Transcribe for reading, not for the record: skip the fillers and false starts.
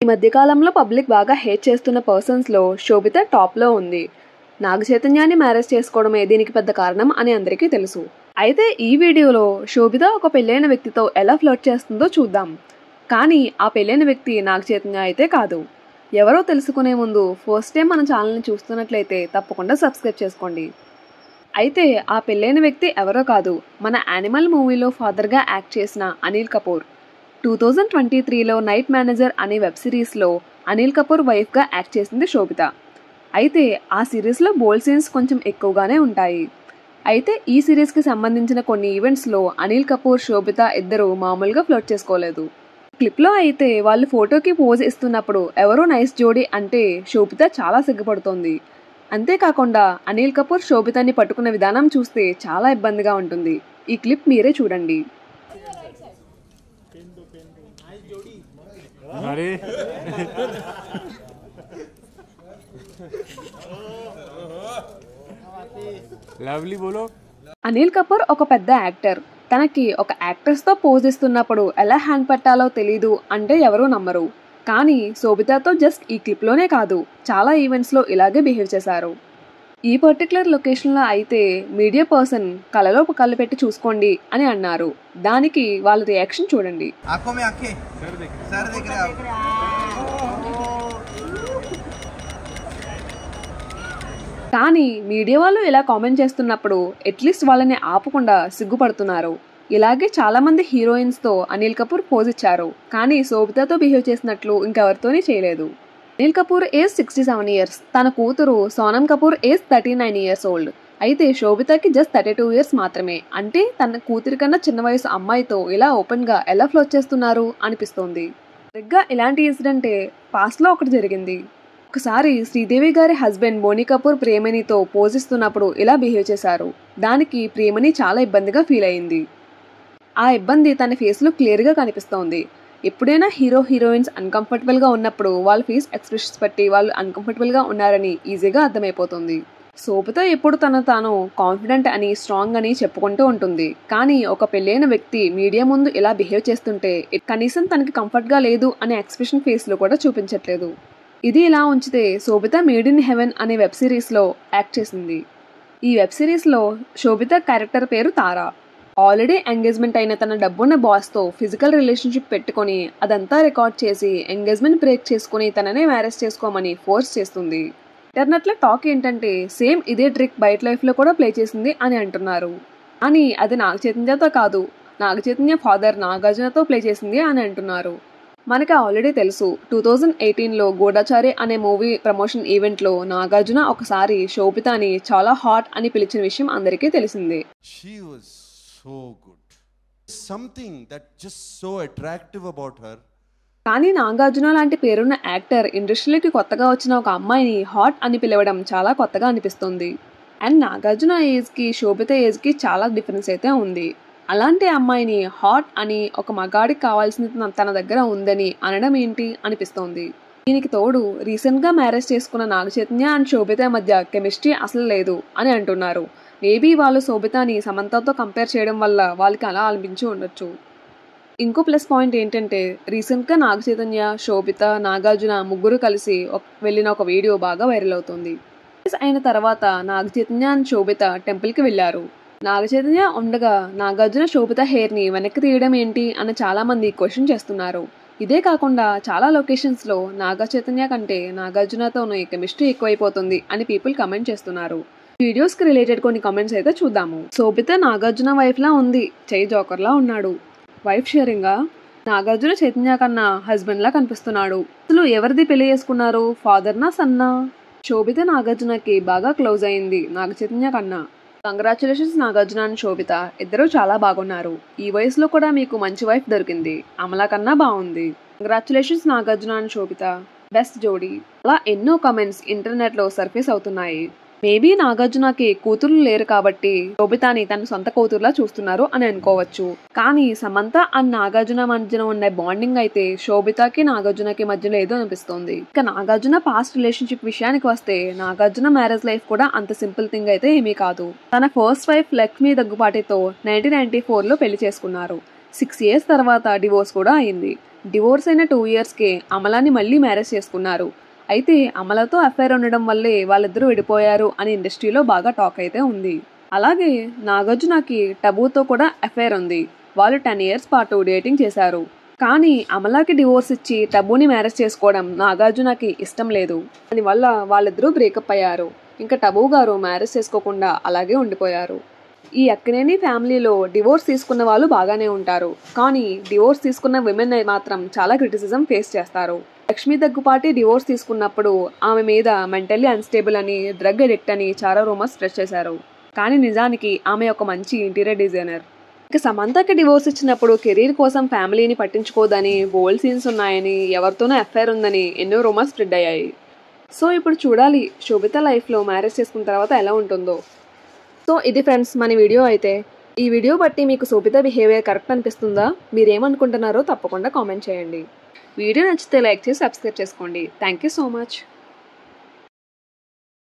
ఈ మధ్యకాలంలో పబ్లిక్ బాగా హేట్ చేస్తున్న పర్సన్స్లో శోభిత టాప్లో ఉంది. నాగ చైతన్యాన్ని మ్యారేజ్ చేసుకోవడమే దీనికి పెద్ద కారణం అని అందరికీ తెలుసు. అయితే ఈ వీడియోలో శోభిత ఒక పెళ్ళైన వ్యక్తితో ఎలా ఫ్లర్ట్ చేస్తుందో చూద్దాం. కానీ ఆ పెళ్ళైన వ్యక్తి నాగ చైతన్య అయితే కాదు. ఎవరో తెలుసుకునే ముందు ఫస్ట్ టైం మన ఛానల్ని చూస్తున్నట్లయితే తప్పకుండా సబ్స్క్రైబ్ చేసుకోండి. అయితే ఆ పెళ్ళైన వ్యక్తి ఎవరో కాదు, మన యానిమల్ మూవీలో ఫాదర్గా యాక్ట్ చేసిన అనిల్ కపూర్. 2023లో నైట్ మేనేజర్ అనే వెబ్ సిరీస్లో అనిల్ కపూర్ వైఫ్గా యాక్ట్ చేసింది శోభిత. అయితే ఆ సిరీస్లో బోల్డ్ సీన్స్ కొంచెం ఎక్కువగానే ఉంటాయి. అయితే ఈ సిరీస్కి సంబంధించిన కొన్ని ఈవెంట్స్లో అనిల్ కపూర్ శోభిత ఇద్దరు మామూలుగా ఫ్లర్ట్ చేసుకోలేదు. క్లిప్లో అయితే వాళ్ళు ఫోటోకి పోజ్ ఇస్తున్నప్పుడు ఎవరో నైస్ జోడీ అంటే శోభిత చాలా సిగ్గుపడుతోంది. అంతేకాకుండా అనిల్ కపూర్ శోభితని పట్టుకున్న విధానం చూస్తే చాలా ఇబ్బందిగా ఉంటుంది. ఈ క్లిప్ మీరే చూడండి. అనిల్ కపూర్ ఒక పెద్ద యాక్టర్. తనకి ఒక యాక్ట్రెస్తో పోజ్ ఇస్తున్నప్పుడు ఎలా హ్యాండ్ పెట్టాలో తెలీదు అంటే ఎవరూ నమ్మరు. కానీ శోభితతో జస్ట్ ఈ క్లిప్లోనే కాదు, చాలా ఈవెంట్స్లో ఇలాగే బిహేవ్ చేశారు. ఈ పర్టికులర్ లొకేషన్లో అయితే మీడియా పర్సన్ కళ్ళలో కళ్ళు పెట్టి చూసుకోండి అని అన్నారు. దానికి వాళ్ళ రియాక్షన్ చూడండి. కానీ మీడియా వాళ్ళు ఇలా కామెంట్ చేస్తున్నప్పుడు అట్లీస్ట్ వాళ్ళని ఆపకుండా సిగ్గుపడుతున్నారు. ఇలాగే చాలా మంది హీరోయిన్స్తో అనిల్ కపూర్ పోజ్ ఇచ్చారు. కానీ శోభితతో బిహేవ్ చేసినట్లు ఇంకెవరితోనే చేయలేదు. Anil Kapoor age 67 years. తన కూతురు Sonam Kapoor age 39 years old. అయితే శోభితకి జస్ట్ 32 ఇయర్స్ మాత్రమే. అంటే తన కూతురి కన్నా చిన్న వయసు అమ్మాయితో ఇలా ఓపెన్గా ఎలా ఫ్లోట్ చేస్తున్నారు అనిపిస్తోంది. సరిగ్గా ఇలాంటి ఇన్సిడెంటే పాస్ట్లో ఒకటి జరిగింది. ఒకసారి శ్రీదేవి గారి హస్బెండ్ బోనీ కపూర్ ప్రేమణితో పోజ్ ఇస్తున్నప్పుడు ఇలా బిహేవ్ చేశారు. దానికి ప్రేమణి చాలా ఇబ్బందిగా ఫీల్ అయింది. ఆ ఇబ్బంది తన ఫేస్లో క్లియర్గా కనిపిస్తోంది. ఎప్పుడైనా హీరో హీరోయిన్స్ అన్కంఫర్టబుల్గా ఉన్నప్పుడు వాళ్ళ ఫేస్ ఎక్స్ప్రెషన్స్ బట్టి వాళ్ళు అన్కంఫర్టబుల్గా ఉన్నారని ఈజీగా అర్థమైపోతుంది. శోభిత ఎప్పుడు తాను కాన్ఫిడెంట్ అని స్ట్రాంగ్ అని చెప్పుకుంటూ ఉంటుంది. కానీ ఒక పెళ్ళైన వ్యక్తి మీడియా ముందు ఇలా బిహేవ్ చేస్తుంటే కనీసం తనకి కంఫర్ట్గా లేదు అనే ఎక్స్ప్రెషన్ ఫేస్లో కూడా చూపించట్లేదు. ఇది ఇలా ఉంచితే శోభిత మేడ్ ఇన్ హెవెన్ అనే వెబ్ సిరీస్లో యాక్ట్ చేసింది. ఈ వెబ్ సిరీస్లో శోభిత క్యారెక్టర్ పేరు తారా. ఆల్రెడీ ఎంగేజ్మెంట్ అయిన తన డబ్బున్న బాస్తో ఫిజికల్ రిలేషన్షిప్ పెట్టుకొని అదంతా రికార్డ్ చేసి ఎంగేజ్మెంట్ బ్రేక్ చేసుకుని తననే మ్యారేజ్ చేసుకోమని ఫోర్స్ చేస్తుంది. ఇంటర్నెట్లో టాక్ ఏంటంటే సేమ్ ఇదే ట్రిక్ బయట లైఫ్లో కూడా ప్లే చేసింది అని అంటున్నారు. కానీ అది నాగ చైతన్యతో కాదు, నాగ చైతన్య ఫాదర్ నాగార్జునతో ప్లే చేసింది అని అంటున్నారు. మనకి ఆల్రెడీ తెలుసు 2018లో గూఢచారి అనే మూవీ ప్రమోషన్ ఈవెంట్లో నాగార్జున ఒకసారి శోభితని చాలా హాట్ అని పిలిచిన విషయం అందరికీ తెలిసిందే. So good. Something that just so attractive about her. కానీ నాగార్జున లాంటి పేరున్న యాక్టర్ ఇండస్ట్రీకి కొత్తగా వచ్చిన ఒక అమ్మాయిని హాట్ అని పిలవడం చాలా కొత్తగా అనిపిస్తుంది. అండ్ నాగార్జున ఏజ్కి శోభిత ఏజ్కి చాలా డిఫరెన్స్ అయితే ఉంది. అలాంటి అమ్మాయిని హాట్ అని ఒక మగాడికి కావాల్సిన తన దగ్గర ఉందని అనడం ఏంటి అనిపిస్తోంది. దీనికి తోడు రీసెంట్గా మ్యారేజ్ చేసుకున్న నాగ చైతన్య అండ్ శోభిత మధ్య కెమిస్ట్రీ అసలు లేదు అని అంటున్నారు. మేబీ వాళ్ళు శోభితని సమంతతో కంపేర్ చేయడం వల్ల వాళ్ళకి అలా అనిపించి ఉండొచ్చు. ఇంకో ప్లస్ పాయింట్ ఏంటంటే రీసెంట్గా నాగ చైతన్య, శోభిత, నాగార్జున ముగ్గురు కలిసి వెళ్ళిన ఒక వీడియో బాగా వైరల్ అవుతుంది. అయిన తర్వాత నాగ చైతన్య అండ్ శోభిత టెంపుల్కి వెళ్ళారు. నాగ చైతన్య ఉండగా నాగార్జున శోభిత హెయిర్ని వెనక్కి తీయడం ఏంటి అని చాలామంది క్వశ్చన్ చేస్తున్నారు. ఇదే కాకుండా చాలా లొకేషన్స్లో నాగ చైతన్య కంటే నాగార్జునతోనే కెమిస్ట్రీ ఎక్కువైపోతుంది అని పీపుల్ కమెంట్ చేస్తున్నారు. వీడియోస్కి రిలేటెడ్ కొన్ని కామెంట్స్ అయితే చూద్దాము. శోభిత నాగార్జున వైఫ్లా ఉంది, చెయ్యి జోకర్లా ఉన్నాడు. వైఫ్ షేరింగా నాగార్జున చైతన్య కన్నా హస్బెండ్లా కనిపిస్తున్నాడు. అసలు ఎవరిది పెళ్లి చేసుకున్నారు, ఫాదర్నా సన్నా? శోభిత నాగార్జునకి బాగా క్లోజ్ అయింది నాగ చైతన్య కన్నా. కంగ్రాచులేషన్స్ నాగార్జున అండ్ శోభిత, ఇద్దరు చాలా బాగున్నారు. ఈ వయసులో కూడా మీకు మంచి వైఫ్ దొరికింది, అమలా కన్నా బాగుంది. Congratulations Nagarjuna and Sobhita, best జోడీ. అలా ఎన్నో కామెంట్స్ ఇంటర్నెట్లో సర్ఫేస్ అవుతున్నాయి. మేబీ నాగార్జునకి కూతుర్లు లేరు కాబట్టి శోభితని తన సొంత కూతురులా చూస్తున్నారు అని అనుకోవచ్చు. కానీ సమంత అండ్ నాగార్జున మధ్యన ఉన్న బాండింగ్ అయితే శోభితకి నాగార్జునకి మధ్య లేదు అనిపిస్తుంది. ఇక నాగార్జున పాస్ట్ రిలేషన్షిప్ విషయానికి వస్తే నాగార్జున మ్యారేజ్ లైఫ్ కూడా అంత సింపుల్ థింగ్ అయితే ఏమీ కాదు. తన ఫస్ట్ వైఫ్ లక్ష్మీ దగ్గుపాటితో 1994లో పెళ్లి చేసుకున్నారు. 6 years తర్వాత డివోర్స్ కూడా అయింది. డివోర్స్ అయిన 2 ఇయర్స్కే అమలాని మళ్ళీ మ్యారేజ్ చేసుకున్నారు. అయితే అమలతో అఫైర్ ఉండడం వల్లే వాళ్ళిద్దరూ విడిపోయారు అని ఇండస్ట్రీలో బాగా టాక్ అయితే ఉంది. అలాగే నాగార్జునకి టబూతో కూడా అఫైర్ ఉంది. వాళ్ళు 10 ఇయర్స్ పాటు డేటింగ్ చేశారు. కానీ అమలాకి డివోర్స్ ఇచ్చి టబూని మ్యారేజ్ చేసుకోవడం నాగార్జునకి ఇష్టం లేదు. దానివల్ల వాళ్ళిద్దరూ బ్రేకప్ అయ్యారు. ఇంకా టబూ గారు మ్యారేజ్ చేసుకోకుండా అలాగే ఉండిపోయారు. ఈ అక్కినేని ఫ్యామిలీలో డివోర్స్ తీసుకున్న వాళ్ళు బాగానే ఉంటారు. కానీ డివోర్స్ తీసుకున్న విమెన్ మాత్రం చాలా క్రిటిసిజం ఫేస్ చేస్తారు. లక్ష్మీ దగ్గుపాటి డివోర్స్ తీసుకున్నప్పుడు ఆమె మీద మెంటల్లీ అన్స్టేబుల్ అని, డ్రగ్ అడిక్ట్ అని చాలా రూమర్స్ స్ప్రెడ్ చేశారు. కానీ నిజానికి ఆమె ఒక మంచి ఇంటీరియర్ డిజైనర్. ఇక సమంతకి డివోర్స్ ఇచ్చినప్పుడు కెరీర్ కోసం ఫ్యామిలీని పట్టించుకోదని, బోల్డ్ సీన్స్ ఉన్నాయని, ఎవరితోనో అఫైర్ ఉందని ఎన్నో రూమర్స్ స్ప్రెడ్ అయ్యాయి. సో ఇప్పుడు చూడాలి శోభిత లైఫ్లో మ్యారేజ్ చేసుకున్న తర్వాత ఎలా ఉంటుందో. సో ఇది ఫ్రెండ్స్ మన వీడియో అయితే. ఈ వీడియో బట్టి మీకు శోభిత బిహేవియర్ కరెక్ట్ అనిపిస్తుందా? మీరేమనుకుంటున్నారో తప్పకుండా కామెంట్ చేయండి. వీడియో నచ్చితే లైక్ చేసి సబ్స్క్రైబ్ చేసుకోండి. Thank you so much.